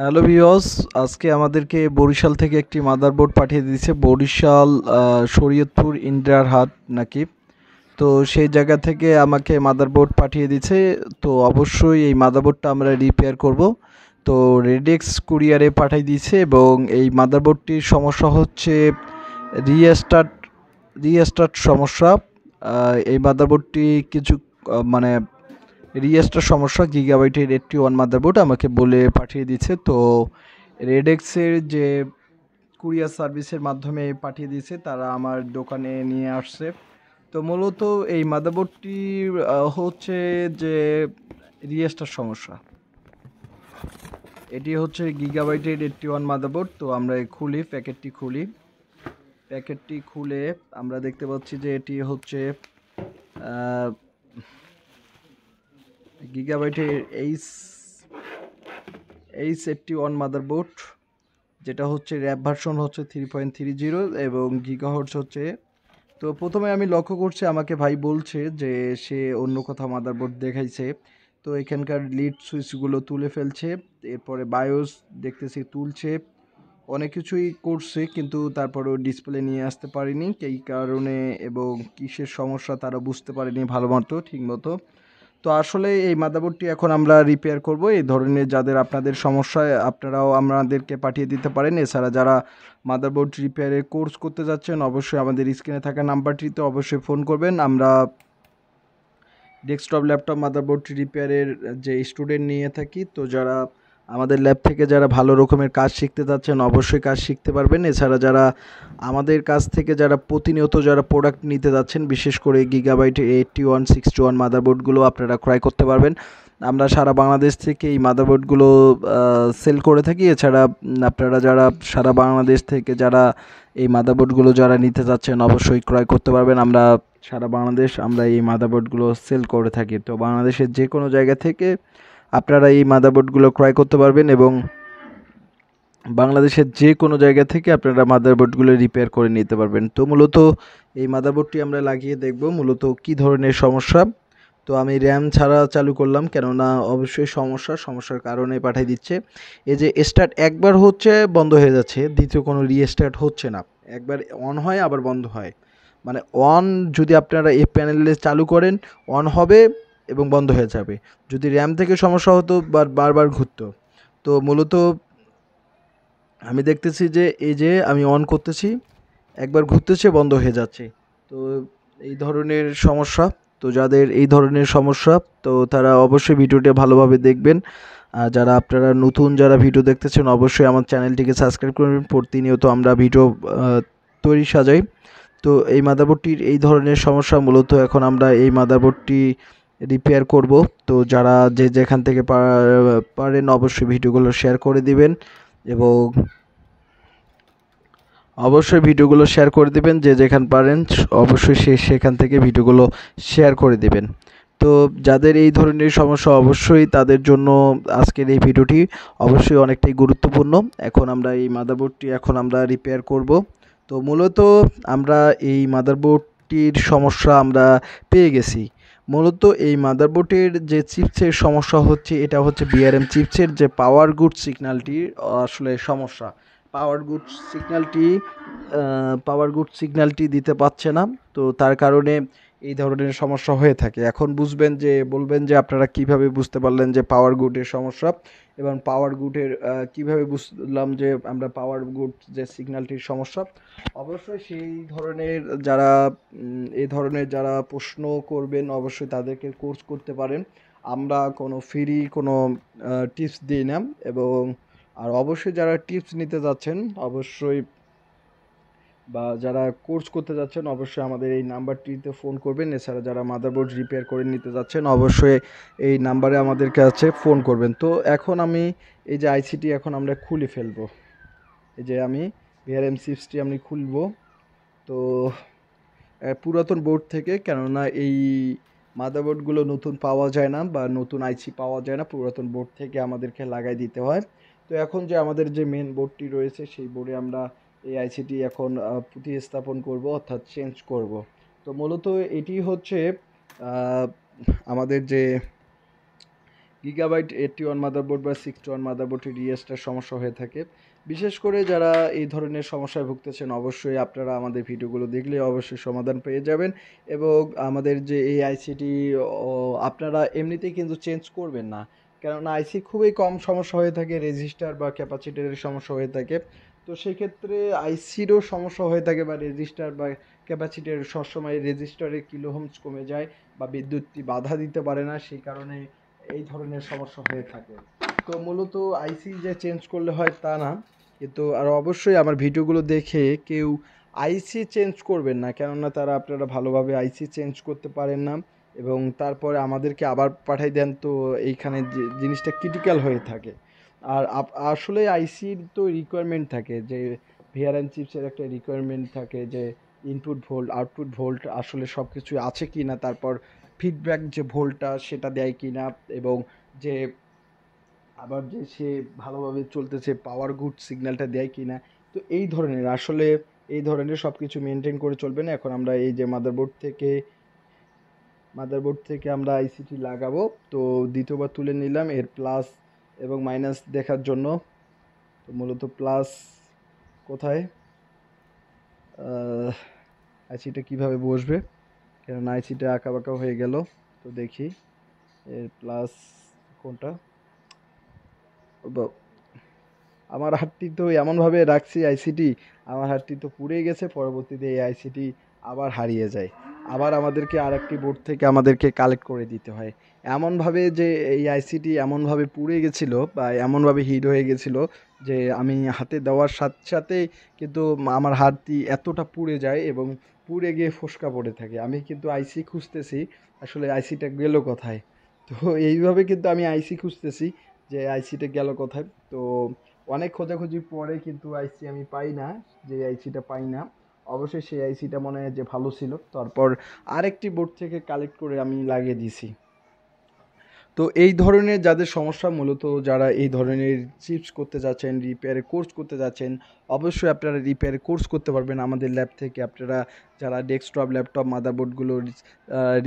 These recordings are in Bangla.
হ্যালো ভিউয়ার্স, আজকে আমাদেরকে বরিশাল থেকে একটি মাদারবোর্ড পাঠিয়ে দিয়েছে। বরিশাল শরীয়তপুর ইন্দিরার হাট নাকি, তো সেই জায়গা থেকে আমাকে মাদারবোর্ড পাঠিয়ে দিয়েছে। তো অবশ্যই এই মাদারবোর্ডটা আমরা রিপেয়ার করব। তো রেডেক্স কুরিয়ারে পাঠিয়ে দিয়েছে এবং এই মাদারবোর্ডটির সমস্যা হচ্ছে রিস্টার্ট রিস্টার্ট সমস্যা। এই মাদারবোর্ডটি কিছু মানে রিস্টার সমস্যা। গিগাবাইটের 81 মাদারবোর্ড আমাকে বলে পাঠিয়ে দিয়েছে। তো রেডেক্সের যে কুরিয়ার সার্ভিসের মাধ্যমে পাঠিয়ে দিয়েছে, তারা আমার দোকানে নিয়ে আসছে। তো মূলত এই মাদারবোর্ডটি হচ্ছে যে রিস্টার সমস্যা। এটি হচ্ছে গিগাবাইটের 81 মাদারবোর্ড। তো আমরা খুলি, প্যাকেটটি খুলে আমরা দেখতে পাচ্ছি যে এটি হচ্ছে গিগাবাইটের H81 মাদারবোর্ড, যেটা হচ্ছে র্যাপ ভার্সন হচ্ছে 3.30 এবং গিগাহার্টজ হচ্ছে। তো প্রথমে আমি লক্ষ্য করছি, আমাকে ভাই বলছে যে সে অন্য কোথাও মাদারবোর্ড দেখাইছে। তো এখানকার লিড সুইচগুলো তুলে ফেলছে, এরপরে বায়োস দেখতেছি তুলছে, অনেক কিছুই করছে, কিন্তু তারপরেও ডিসপ্লে নিয়ে আসতে পারিনি এই কারণে, এবং কিসের সমস্যা তারা বুঝতে পারেনি ভালো মতো ঠিক মতো। তো আসলে এই মাদারবোর্ডটি এখন আমরা রিপেয়ার করব। এই ধরনের যাদের আপনাদের সমস্যায় আপনারাও আমাদেরকে পাঠিয়ে দিতে পারেন। এছাড়া যারা মাদারবোর্ড রিপেয়ারের কোর্স করতে যাচ্ছেন, অবশ্যই আমাদের স্ক্রিনে থাকা নাম্বারটিতে অবশ্যই ফোন করবেন। আমরা ডেস্কটপ ল্যাপটপ মাদারবোর্ড রিপেয়ারের যে স্টুডেন্ট নিয়ে থাকি। তো যারা আমাদের ল্যাব থেকে যারা ভালো রকমের কাজ শিখতে যাচ্ছেন, অবশ্যই কাজ শিখতে পারবেন। এছাড়া যারা আমাদের কাছ থেকে যারা প্রতিনিয়ত যারা প্রোডাক্ট নিতে যাচ্ছেন, বিশেষ করে গিগাবাইট 81 61 মাদারবোর্ডগুলো আপনারা ক্রয় করতে পারবেন। আমরা সারা বাংলাদেশ থেকে এই মাদারবোর্ডগুলো সেল করে থাকি। এছাড়া আপনারা যারা সারা বাংলাদেশ থেকে যারা এই মাদারবোর্ডগুলো যারা নিতে যাচ্ছেন, অবশ্যই ক্রয় করতে পারবেন। আমরা সারা বাংলাদেশ আমরা এই মাদারবোর্ডগুলো সেল করে থাকি। তো বাংলাদেশের যে কোনো জায়গা থেকে আপনারা এই মাদারবোর্ডগুলো ক্রয় করতে পারবেন এবং বাংলাদেশের যে কোনো জায়গা থেকে আপনারা মাদারবোর্ডগুলো রিপেয়ার করে নিতে পারবেন। তো মূলত এই মাদারবোর্ডটি আমরা লাগিয়ে দেখব মূলত কী ধরনের সমস্যা। তো আমি র্যাম ছাড়া চালু করলাম, কেননা অবশ্যই সমস্যার কারণে পাঠিয়ে দিচ্ছে। এই যে স্টার্ট একবার হচ্ছে বন্ধ হয়ে যাচ্ছে, দ্বিতীয় কোনো রিস্টার্ট হচ্ছে না। একবার অন হয় আবার বন্ধ হয়, মানে অন যদি আপনারা এই প্যানেলে চালু করেন অন হবে এবং বন্ধ হয়ে যাবে। যদি র্যাম থেকে সমস্যা হতো বারবার ঘুরতো। তো মূলত আমি দেখতেছি যে এই যে আমি অন করতেছি, একবার ঘুরতেছে বন্ধ হয়ে যাচ্ছে। তো এই ধরনের সমস্যা। তো যাদের এই ধরনের সমস্যা, তো তারা অবশ্যই ভিডিওটা ভালোভাবে দেখবেন। আর যারা আপনারা নতুন যারা ভিডিও দেখতেছেন, অবশ্যই আমার চ্যানেলটিকে সাবস্ক্রাইব করবেন। প্রতিনিয়ত আমরা ভিডিও তৈরি সাজাই। তো এই মাদারবোর্ডটির এই ধরনের সমস্যা, মূলত এখন আমরা এই মাদারবোর্ডটি রিপেয়ার করব। তো যারা যে যেখান থেকে পারেন অবশ্যই ভিডিওগুলো শেয়ার করে দিবেন এবং অবশ্যই ভিডিওগুলো শেয়ার করে দিবেন। যে যেখান পারেন অবশ্যই সেখান থেকে ভিডিওগুলো শেয়ার করে দিবেন। তো যাদের এই ধরনের সমস্যা, অবশ্যই তাদের জন্য আজকের এই ভিডিওটি অবশ্যই অনেকটাই গুরুত্বপূর্ণ। এখন আমরা এই মাদারবোর্ডটি এখন আমরা রিপেয়ার করব। তো মূলত আমরা এই মাদারবোর্ডটির সমস্যা আমরা পেয়ে গেছি। মূলত এই মাদারবোর্ডের যে চিপসের সমস্যা হচ্ছে, এটা হচ্ছে বিআরএম চিপসের যে পাওয়ার গুড সিগন্যালটির আসলে সমস্যা। পাওয়ার গুড সিগন্যালটি দিতে পারছে না। তো তার কারণে এই ধরনের সমস্যা হয়ে থাকে। এখন বলবেন যে আপনারা কিভাবে বুঝতে পারলেন যে পাওয়ার গুডের সমস্যা, এবং পাওয়ার গুডের কিভাবে বুঝলাম যে আমরা পাওয়ার গুড যে সিগন্যালটির সমস্যা। অবশ্যই সেই ধরনের যারা এই ধরনের যারা প্রশ্ন করবেন, অবশ্যই তাদেরকে কোর্স করতে পারেন। আমরা কোনো ফ্রি কোনো টিপস দিই না। এবং আর অবশ্যই যারা টিপস নিতে যাচ্ছেন, অবশ্যই বা যারা কোর্স করতে যাচ্ছেন, অবশ্যই আমাদের এই নাম্বারটিতে ফোন করবেন। এছাড়া যারা মাদারবোর্ড রিপেয়ার করে নিতে যাচ্ছেন, অবশ্যই এই নাম্বারে আমাদের কাছে ফোন করবেন। তো এখন আমি এই যে আইসিটি এখন আমরা খুলে ফেলবো। এই যে আমি ভিআরএম চিপসটি আমি খুলবো। তো পুরাতন বোর্ড থেকে, কেননা এই মাদারবোর্ডগুলো নতুন পাওয়া যায় না বা নতুন আইসি পাওয়া যায় না, পুরাতন বোর্ড থেকে আমাদেরকে লাগাই দিতে হয়। তো এখন যে আমাদের যে মেন বোর্ডটি রয়েছে, সেই বোর্ডে আমরা এই আইসিটি এখন প্রতিস্থাপন করব, অর্থাৎ চেঞ্জ করব। তো মূলত এটি হচ্ছে আমাদের যে গিগাবাইট 81 মাদারবোর্ড বা 61 মাদারবোর্ডের রিএসটার সমস্যা হয়ে থাকে। বিশেষ করে যারা এই ধরনের সমস্যায় ভুগতেছেন অবশ্যই আপনারা আমাদের ভিডিওগুলো দেখলে অবশ্যই সমাধান পেয়ে যাবেন। এবং আমাদের যে এই আইসিটি আপনারা এমনিতেই কিন্তু চেঞ্জ করবেন না, কেননা আইসি খুবই কম সমস্যা হয়ে থাকে, রেজিস্টার বা ক্যাপাসিটরের সমস্যা হয়ে থাকে। তো সেক্ষেত্রে আইসিরও সমস্যা হয়ে থাকে বা রেজিস্টার বা ক্যাপাসিটর সবসময় রেজিস্টারের কিলোহোমস কমে যায় বা বিদ্যুৎটি বাধা দিতে পারে না, সেই কারণে এই ধরনের সমস্যা হয়ে থাকে। তো মূলত আইসি যে চেঞ্জ করলে হয় তা না, কিন্তু আর অবশ্যই আমার ভিডিওগুলো দেখে কেউ আইসি চেঞ্জ করবেন না, কেননা তারা আপনারা ভালোভাবে আইসি চেঞ্জ করতে পারেন না এবং তারপরে আমাদেরকে আবার পাঠাই দেন। তো এইখানে যে জিনিসটা ক্রিটিক্যাল হয়ে থাকে। আর আসলে আইসির তো রিকোয়ারমেন্ট থাকে যে ভিআর অ্যান্ড চিপসের একটা রিকোয়ারমেন্ট থাকে যে ইনপুট ভোল্ট আউটপুট ভোল্ট আসলে সব কিছু আছে কি না, তারপর ফিডব্যাক যে ভোল্টটা সেটা দেয় কি না, এবং যে আবার যে সে ভালোভাবে চলতেছে পাওয়ার গুড সিগন্যালটা দেয় কি না। তো এই ধরনের সব কিছু মেনটেন করে চলবে না। এখন আমরা এই যে মাদারবোর্ড থেকে আমরা আইসিটি লাগাবো। তো দ্বিতীয়বার তুলে নিলাম এর প্লাস এবং মাইনাস দেখার জন্য। তো মূলত প্লাস কোথায়, আইসিটা কিভাবে বসবে, কেননা আইসিটা আঁকা বাঁকা হয়ে গেল। তো দেখি এর প্লাস কোনটা। আমার হাতটি তো এমনভাবে রাখছি আইসিটি, আমার হাতটি তো পুড়ে গেছে, পরবর্তীতে এই আইসিটি আবার হারিয়ে যায়, আবার আমাদেরকে আরেকটি বোর্ড থেকে আমাদেরকে কালেক্ট করে দিতে হয়। এমনভাবে যে এই আইসিটি এমনভাবে পুড়ে গেছিলো বা এমনভাবে হিট হয়ে গেছিলো যে আমি হাতে দেওয়ার সাথে সাথেই কিন্তু আমার হাতটি এতটা পুড়ে যায় এবং পুড়ে গিয়ে ফোস্কা পড়ে থাকে। আমি কিন্তু আইসি খুঁজতেছি, আসলে আইসিটা গেল কোথায়। তো এইভাবে কিন্তু আমি আইসি খুঁজতেছি যে আইসিটা গেল কোথায়। তো অনেক খোঁজাখুঁজির পরে কিন্তু আইসি আমি পাই না, যে আইসিটা পাই না। অবশ্যই সেই আইসিটা মনে হয় যে ভালো ছিল, তারপর আরেকটি বোর্ড থেকে কালেক্ট করে আমি লাগিয়ে দিয়েছি। তো এই ধরনের যাদের সমস্যা, মূলত যারা এই ধরনের চিপস করতে যাচ্ছেন, রিপেয়ারের কোর্স করতে যাচ্ছেন, অবশ্যই আপনারা রিপেয়ারের কোর্স করতে পারবেন আমাদের ল্যাব থেকে। আপনারা যারা ডেস্কটপ ল্যাপটপ মাদারবোর্ডগুলো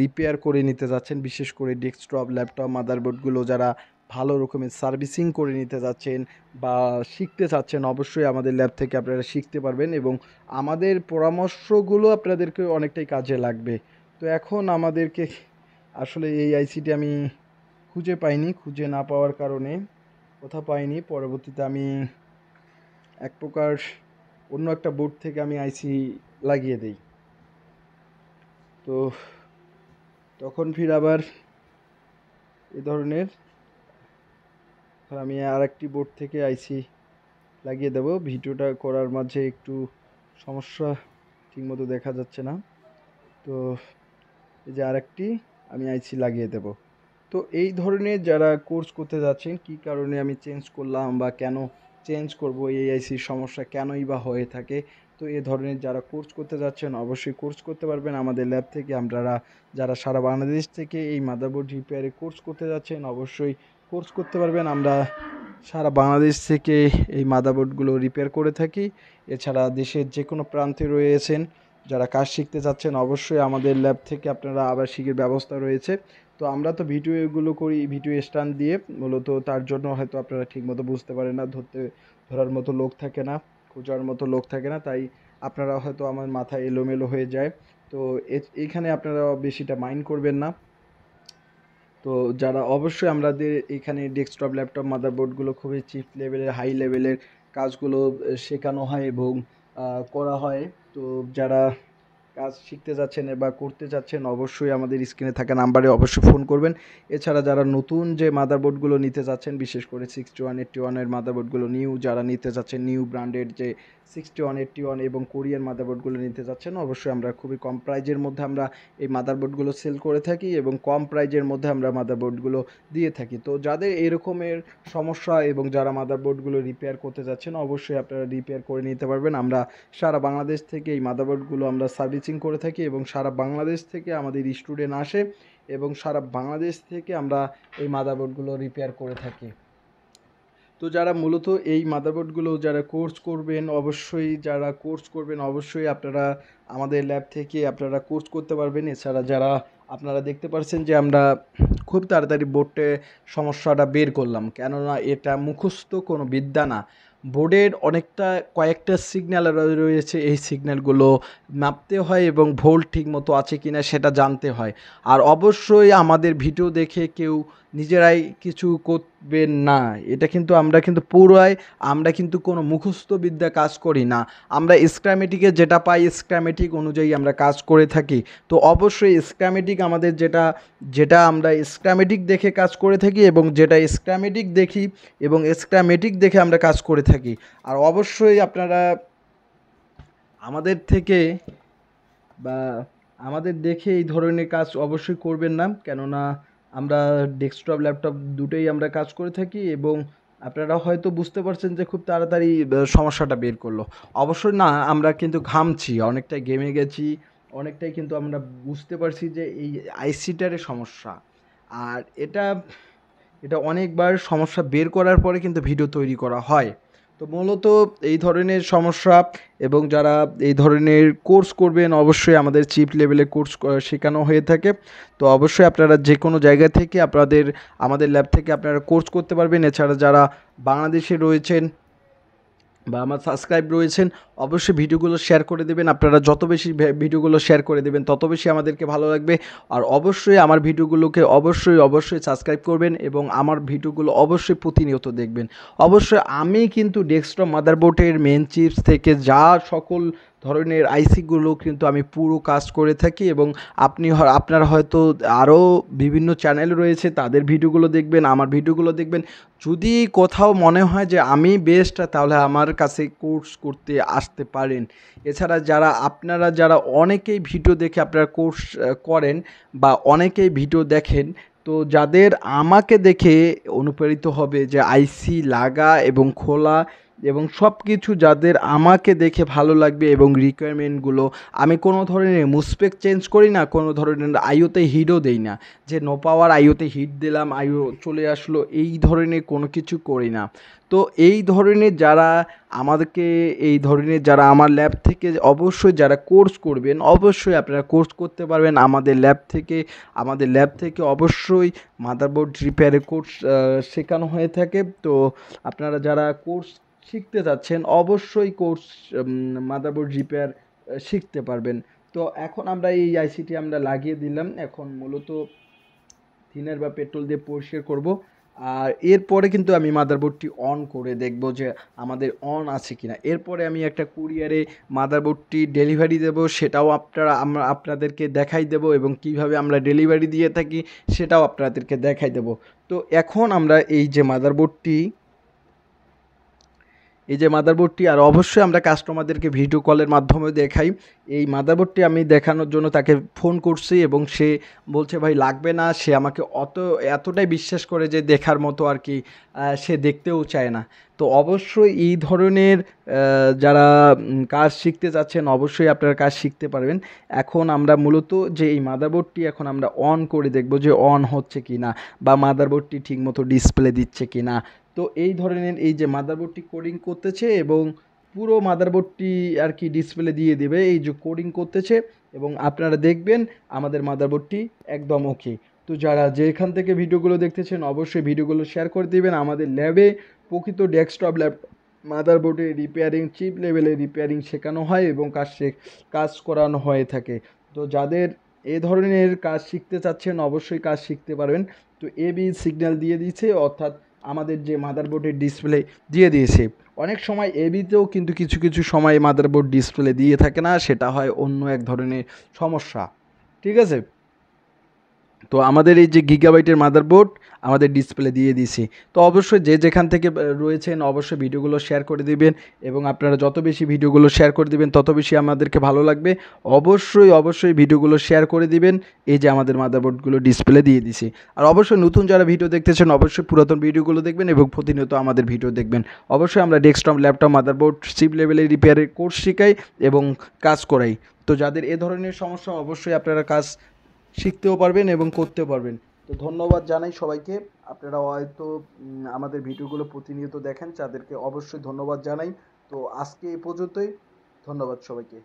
রিপেয়ার করে নিতে যাচ্ছেন, বিশেষ করে ডেস্কটপ ল্যাপটপ মাদারবোর্ডগুলো যারা ভালো রকমের সার্ভিসিং করে নিতে যাচ্ছেন বা শিখতে চাচ্ছেন, অবশ্যই আমাদের ল্যাব থেকে আপনারা শিখতে পারবেন এবং আমাদের পরামর্শগুলো আপনাদেরকে অনেকটাই কাজে লাগবে। তো এখন আমাদেরকে আসলে এই আইসিটি আমি খুঁজে পাইনি, খুঁজে না পাওয়ার কারণে কোথাও পাইনি, পরবর্তীতে আমি এক প্রকার অন্য একটা বোর্ড থেকে আমি আইসি লাগিয়ে দিই। তো তখন ফির আবার এ ধরনের আমি আর একটি বোর্ড থেকে আইসি লাগিয়ে দেব। ভিডিওটা করার মাঝে একটু সমস্যা, ঠিকমতো দেখা যাচ্ছে না। তো এই যে আরেকটি আমি আইসি লাগিয়ে দেব। তো এই ধরনের যারা কোর্স করতে যাচ্ছেন, কী কারণে আমি চেঞ্জ করলাম বা কেন চেঞ্জ করব, এই আইসির সমস্যা কেনই বা হয়ে থাকে, তো এ ধরনের যারা কোর্স করতে যাচ্ছেন অবশ্যই কোর্স করতে পারবেন আমাদের ল্যাব থেকে। আপনারা যারা সারা বাংলাদেশ থেকে এই মাদারবোর্ড রিপেয়ারে কোর্স করতে যাচ্ছেন অবশ্যই কোর্স করতে পারবেন। আমরা সারা বাংলাদেশ থেকে এই মাদারবোর্ডগুলো রিপেয়ার করে থাকি। এছাড়া দেশের যে কোনো প্রান্তে রয়েছেন যারা কাজ শিখতে চাচ্ছেন অবশ্যই আমাদের ল্যাব থেকে আপনারা আবাসিকের ব্যবস্থা রয়েছে। তো আমরা তো ভিডিওগুলো করি ভিডিও স্ট্যান্ড দিয়ে, মূলত তার জন্য হয়তো আপনারা ঠিকমতো বুঝতে পারেন না, ধরার মতো লোক থাকে না, খোঁজার মতো লোক থাকে না, তাই আপনারা হয়তো আমার মাথায় এলোমেলো হয়ে যায়। তো এইখানে আপনারা বেশিটা মাইন্ড করবেন না। তো যারা অবশ্যই আমাদের এখানে ডেস্কটপ ল্যাপটপ মাদারবোর্ডগুলো খুবই চিপ লেভেলের হাই লেভেলের কাজগুলো শেখানো হয় এবং করা হয়। তো যারা কাজ শিখতে যাচ্ছেন বা করতে যাচ্ছেন অবশ্যই আমাদের স্ক্রিনে থাকা নাম্বারে অবশ্যই ফোন করবেন। এছাড়া যারা নতুন যে মাদারবোর্ডগুলো নিতে যাচ্ছেন, বিশেষ করে 6181 মাদারবোর্ডগুলো যারা নিতে যাচ্ছেন, নিউ ব্র্যান্ডের যে 6181 এবং কোরিয়ান মাদারবোর্ডগুলো নিতে যাচ্ছেন, অবশ্যই আমরা খুবই কম প্রাইজের মধ্যে আমরা এই মাদারবোর্ডগুলো সেল করে থাকি এবং কম প্রাইজের মধ্যে আমরা মাদারবোর্ডগুলো দিয়ে থাকি। তো যাদের এরকমের সমস্যা এবং যারা মাদারবোর্ডগুলো রিপেয়ার করতে যাচ্ছেন অবশ্যই আপনারা রিপেয়ার করে নিতে পারবেন। আমরা সারা বাংলাদেশ থেকে এই মাদারবোর্ডগুলো আমরা সার্ভিসিং করে থাকি এবং সারা বাংলাদেশ থেকে আমাদের স্টুডেন্ট আসে এবং সারা বাংলাদেশ থেকে আমরা এই মাদারবোর্ডগুলো রিপেয়ার করে থাকি। তো যারা মূলত এই মাদারবোর্ডগুলো যারা কোর্স করবেন অবশ্যই আপনারা আমাদের ল্যাব থেকে আপনারা কোর্স করতে পারবেন। এছাড়া যারা আপনারা দেখতে পাচ্ছেন যে আমরা খুব তাড়াতাড়ি বোর্ডে সমস্যাটা বের করলাম, কেননা এটা মুখস্থ কোনো বিদ্যা না। বোর্ডের অনেকটা কয়েকটা সিগন্যাল রয়েছে, এই সিগন্যালগুলো মাপতে হয় এবং ভোল্ট ঠিক মতো আছে কিনা সেটা জানতে হয়। আর অবশ্যই আমাদের ভিডিও দেখে কেউ নিজেরাই কিছু করবেন না। এটা কিন্তু আমরা কিন্তু কোনো মুখস্থ বিদ্যা কাজ করি না। আমরা স্ক্রামেটিকে যেটা পাই স্ক্রামেটিক অনুযায়ী আমরা কাজ করে থাকি। তো অবশ্যই স্ক্রামেটিক আমাদের যেটা আমরা স্ক্রামেটিক দেখে কাজ করে থাকি এবং যেটা স্ক্রামেটিক দেখি এবং স্ক্রামেটিক দেখে আমরা কাজ করে থাকি। আর অবশ্যই আপনারা আমাদের থেকে বা আমাদের দেখে এই ধরনের কাজ অবশ্যই করবেন না, কেননা আমরা ডেস্কটপ ল্যাপটপ দুটোই আমরা কাজ করে থাকি এবং আপনারা হয়তো বুঝতে পারছেন যে খুব তাড়াতাড়ি সমস্যাটা বের করলো। অবশ্যই না, আমরা কিন্তু ঘামছি, অনেকটাই ঘেমে গেছি, অনেকটাই কিন্তু আমরা বুঝতে পারছি যে এই আইসিটারের সমস্যা। আর এটা অনেকবার সমস্যা বের করার পরে কিন্তু ভিডিও তৈরি করা হয়। তো মূলত এই ধরনের সমস্যা এবং যারা এই ধরনের কোর্স করবেন অবশ্যই আমাদের চিপ লেভেলে কোর্স শেখানো হয়ে থাকে। তো অবশ্যই আপনারা যে কোনো জায়গা থেকে আমাদের ল্যাব থেকে আপনারা কোর্স করতে পারবেন। এছাড়া যারা বাংলাদেশে রয়েছেন বা আমার সাবস্ক্রাইব রয়েছেন অবশ্যই ভিডিওগুলো শেয়ার করে দেবেন। আপনারা যত বেশি ভিডিওগুলো শেয়ার করে দেবেন তত বেশি আমাদেরকে ভালো লাগবে। আর অবশ্যই আমার ভিডিওগুলোকে অবশ্যই সাবস্ক্রাইব করবেন এবং আমার ভিডিওগুলো অবশ্যই প্রতিনিয়ত দেখবেন। অবশ্যই আমি কিন্তু ডেস্কটপ মাদারবোর্ডের মেন চিপস থেকে যা সকল ধরনের আইসিগুলো কিন্তু আমি পুরো কাজ করে থাকি এবং আপনারা হয়তো আরও বিভিন্ন চ্যানেল রয়েছে তাদের ভিডিওগুলো দেখবেন, আমার ভিডিওগুলো দেখবেন। যদি কোথাও মনে হয় যে আমি বেস্ট তাহলে আমার কাছে কোর্স করতে আসতে পারেন। এছাড়া আপনারা যারা অনেকেই ভিডিও দেখে আপনারা কোর্স করেন বা অনেকেই ভিডিও দেখেন, তো যাদের আমাকে দেখে অনুপ্রাণিত হবে যে আইসি লাগা এবং খোলা এবং সব কিছু যাদের আমাকে দেখে ভালো লাগবে এবং রিকোয়ারমেন্টগুলো আমি কোনো ধরনের মুসপেক চেঞ্জ করি না, কোনো ধরনের আইওতে হিটও দেই না যে নো পাওয়ার আইওতে হিট দিলাম আইও চলে আসলো, এই ধরনের কোনো কিছু করি না। তো এই ধরনের যারা আমার ল্যাব থেকে অবশ্যই যারা কোর্স করবেন অবশ্যই আপনারা কোর্স করতে পারবেন আমাদের ল্যাব থেকে অবশ্যই মাদারবোর্ড রিপেয়ারের কোর্স শেখানো হয়ে থাকে। তো আপনারা যারা কোর্স শিখতে যাচ্ছেন অবশ্যই কোর্স মাদারবোর্ড রিপেয়ার শিখতে পারবেন। তো এখন আমরা এই আইসিটি আমরা লাগিয়ে দিলাম, এখন মূলত থিনার বা পেট্রোল দিয়ে পরিষ্কার করব। আর এরপরে কিন্তু আমি মাদারবোর্ডটি অন করে দেখব যে আমাদের অন আছে কিনা। এরপরে আমি একটা কুরিয়ারে মাদারবোর্ডটি ডেলিভারি দেব, সেটাও আমরা আপনাদেরকে দেখাই দেব এবং কিভাবে আমরা ডেলিভারি দিয়ে থাকি সেটাও আপনাদেরকে দেখাই দেব। তো এখন আমরা এই যে মাদারবোর্ডটি আর অবশ্যই আমরা কাস্টমারদেরকে ভিডিও কলের মাধ্যমে দেখাই। এই মাদারবোর্ডটি আমি দেখানোর জন্য তাকে ফোন করছি এবং সে বলছে ভাই লাগবে না, সে আমাকে এতটাই বিশ্বাস করে যে দেখার মতো আর কি সে দেখতেও চায় না। তো অবশ্যই এই ধরনের যারা কাজ শিখতে চাচ্ছেন অবশ্যই আপনারা কাজ শিখতে পারবেন। এখন আমরা মূলত যে এই মাদারবোর্ডটি এখন আমরা অন করে দেখব যে অন হচ্ছে কি না বা মাদারবোর্ডটি ঠিকমতো ডিসপ্লে দিচ্ছে কি না। তো এই ধরনের এই যে মাদারবোর্ডটি কোডিং করতেছে এবং পুরো মাদারবোর্ডটি আর কি ডিসপ্লে দিয়ে দেবে এই যে কোডিং করতেছে এবং আপনারা দেখবেন আমাদের মাদারবোর্ডটি একদম ওকে। তো যারা যেখান থেকে ভিডিওগুলো দেখতেছেন অবশ্যই ভিডিওগুলো শেয়ার করে দিবেন। আমাদের ল্যাবে প্রকৃত ডেস্কটপ মাদারবোর্ডে রিপেয়ারিং চিপ লেভেলে রিপেয়ারিং শেখানো হয় এবং কাজ করানো হয়ে থাকে। তো যাদের এ ধরনের কাজ শিখতে চাচ্ছেন অবশ্যই কাজ শিখতে পারবেন। তো এবি সিগন্যাল দিয়ে দিয়েছে, অর্থাৎ আমাদের যে মাদারবোর্ডের ডিসপ্লে দিয়ে দিয়েছে। অনেক সময় এবিতেও কিন্তু কিছু কিছু সময় মাদারবোর্ড ডিসপ্লে দিয়ে থাকে না, সেটা হয় অন্য এক ধরনের সমস্যা। ঠিক আছে, তো আমাদের এই যে গিগাবাইটের মাদারবোর্ড আমাদের ডিসপ্লে দিয়ে দিয়েছি। তো অবশ্যই যে যেখান থেকে রয়েছেন অবশ্যই ভিডিওগুলো শেয়ার করে দিবেন এবং আপনারা যত বেশি ভিডিওগুলো শেয়ার করে দিবেন তত বেশি আমাদেরকে ভালো লাগবে। অবশ্যই ভিডিওগুলো শেয়ার করে দিবেন। এই যে আমাদের মাদারবোর্ডগুলো ডিসপ্লে দিয়ে দিছি। আর অবশ্যই নতুন যারা ভিডিও দেখতেছেন অবশ্যই পুরাতন ভিডিওগুলো দেখবেন এবং প্রতিনিয়ত আমাদের ভিডিও দেখবেন। অবশ্যই আমরা ডেস্কটপ ল্যাপটপ মাদারবোর্ড চিপ লেভেলে রিপেয়ারের কোর্স শেখাই এবং কাজ করাই। তো যাদের এ ধরনের সমস্যা অবশ্যই আপনারা কাজ শিখতেও পারবেন এবং করতেও পারবেন। তো ধন্যবাদ জানাই সবাইকে। আপনারা হয়তো আমাদের ভিডিওগুলো প্রতিনিয়ত দেখেন, তাদেরকে অবশ্যই ধন্যবাদ জানাই। তো আজকে এই পর্যন্তই, ধন্যবাদ সবাইকে।